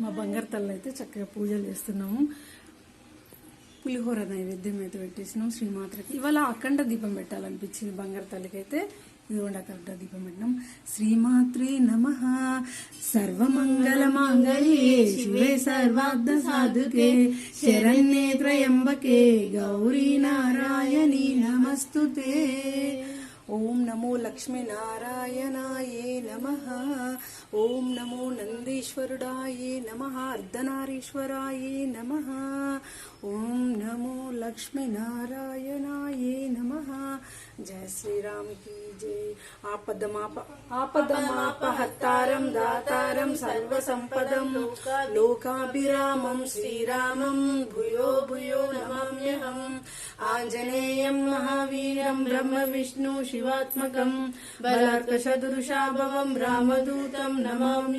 మా బంగారు తల్లి అయితే చక్కగా పూజలు చేస్తున్నాము. పులిహోర నైవేద్యం అయితే పెట్టేసినాం శ్రీమాతకి. ఇవాళ అఖండ దీపం పెట్టాలనిపించింది బంగారు తల్లికి అయితే. ఇదిగోండి అఖండ దీపం పెట్టినాం. శ్రీమాత్రే నమః. సర్వమంగళ మాంగళ్యే శివే సర్వార్థ సాధుకే శరణ్యే త్రయంబకే గౌరీ నారాయణి నమస్తుతే. ఓం నమో లక్ష్మీనారాయణాయే నమః. ఓం నమో నందీశ్వరుడాయే నమః. అర్ధనారీశ్వరాయే నమః. ఓం నమో లక్ష్మీనారాయణాయే నమః. జయ శ్రీరామ్ की जय. ఆపదమాపహత్తారం దాతారం సర్వసంపదం లోకాభిరామం శ్రీరామం భూయో భూయో నమామ్యహం. ఆంజనేయం మహావీరం బ్రహ్మ విష్ణు శివాత్మకం బలార్కశదురుషాభవం రామదూతం నమామి.